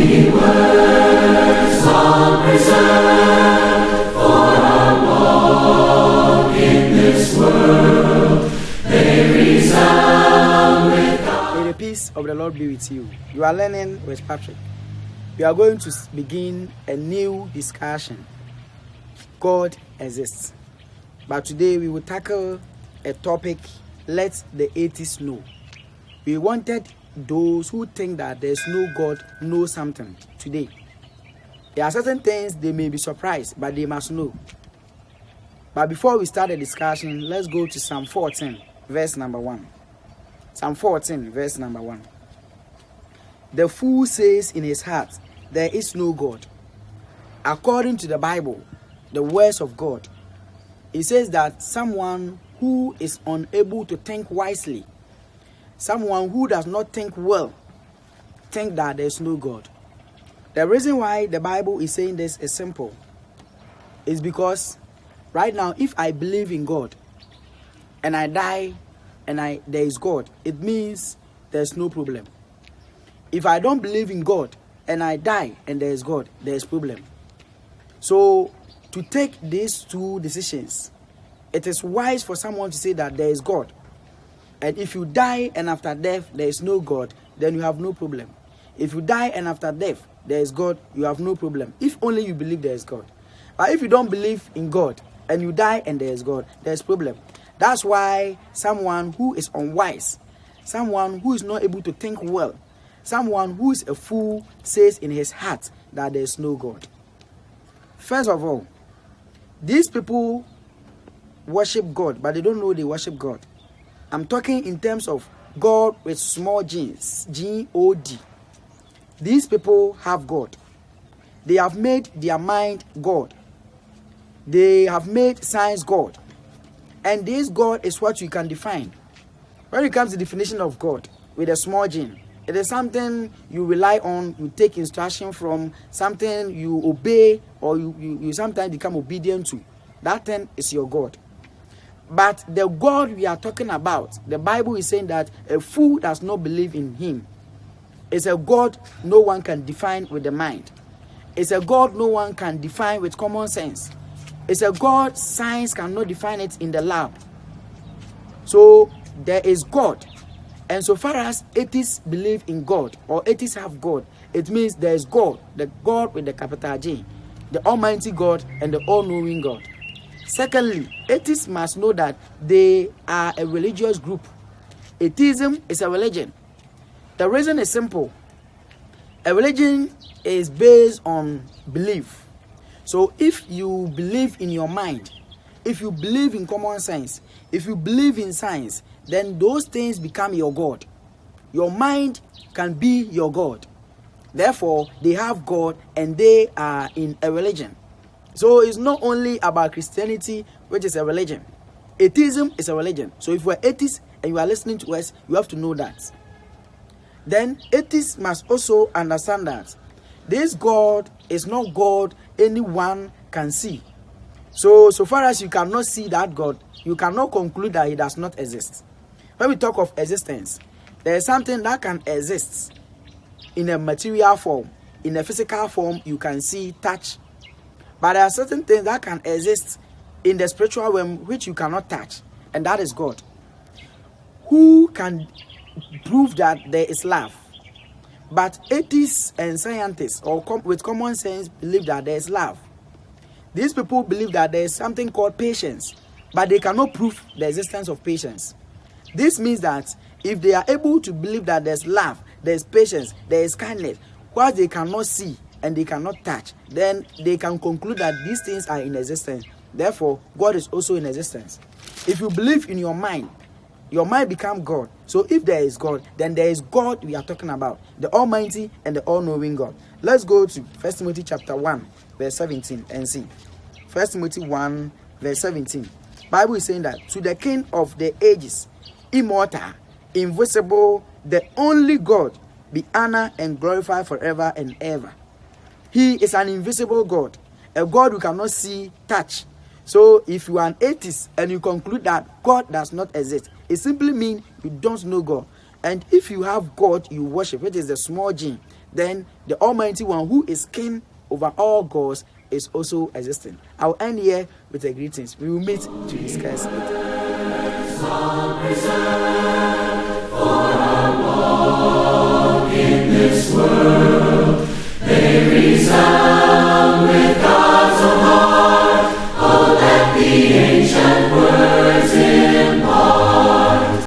Of the Lord be with you. You are learning with Patrick. We are going to begin a new discussion. God exists. But today we will tackle a topic, let the atheists know. We wanted those who think that there's no God know something today. There are certain things they may be surprised, but they must know. But before we start the discussion, let's go to Psalm 14, verse number 1. Psalm 14, verse number 1. The fool says in his heart, there is no God. According to the Bible, the words of God, it says that someone who is unable to think wisely, someone who does not think well, think that there is no God. The reason why the Bible is saying this is simple. It's because right now, if I believe in God and I die and there is God, it means there's no problem. If I don't believe in God and I die and there is God, there is problem. So to take these two decisions, it is wise for someone to say that there is God. And if you die and after death there is no God, then you have no problem. If you die and after death there is God, you have no problem. If only you believe there is God. But if you don't believe in God and you die and there is God, there is problem. That's why someone who is unwise, someone who is not able to think well, someone who is a fool says in his heart that there is no God. First of all, these people worship God, but they don't know they worship God. I'm talking in terms of God with small g's, G-O-D. These people have God. They have made their mind God. They have made science God. And this God is what you can define. When it comes to the definition of God with a small g, it is something you rely on, you take instruction from, something you obey, or you sometimes become obedient to. That thing is your God. But the God we are talking about, the Bible is saying that a fool does not believe in him. It's a God no one can define with the mind. It's a God no one can define with common sense. It's a God science cannot define it in the lab. So there is God. And so far as atheists believe in God, or atheists have God, it means there is God, the God with the capital J, the Almighty God and the all-knowing God. Secondly, atheists must know that they are a religious group. Atheism is a religion. The reason is simple. A religion is based on belief. So if you believe in your mind, if you believe in common sense, if you believe in science, then those things become your God. Your mind can be your God. Therefore, they have God and they are in a religion. So it's not only about Christianity, which is a religion. Atheism is a religion. So if you are atheist and you are listening to us, you have to know that. Then atheists must also understand that this God is not God anyone can see. So far as you cannot see that God, you cannot conclude that he does not exist. When we talk of existence, there is something that can exist in a material form, in a physical form you can see, touch. But there are certain things that can exist in the spiritual realm which you cannot touch, and that is God. Who can prove that there is love? But atheists and scientists, or with common sense, believe that there is love. These people believe that there is something called patience, but they cannot prove the existence of patience. This means that if they are able to believe that there's love, there's patience, there is kindness, what they cannot see and they cannot touch, then they can conclude that these things are in existence. Therefore, God is also in existence. If you believe in your mind becomes God. So if there is God, then there is God we are talking about, the Almighty and the all-knowing God. Let's go to 1 Timothy chapter 1, verse 17 and see. 1 Timothy 1, verse 17. Bible is saying that to the King of the ages, immortal, invisible, the only God, be honor and glorify forever and ever. He is an invisible God, a God you cannot see, touch. So if you are an atheist and you conclude that God does not exist, it simply means you don't know God. And if you have God you worship, which is the small g, then the Almighty One, who is king over all gods, is also existing. I'll end here with the greetings. We will meet to discuss it.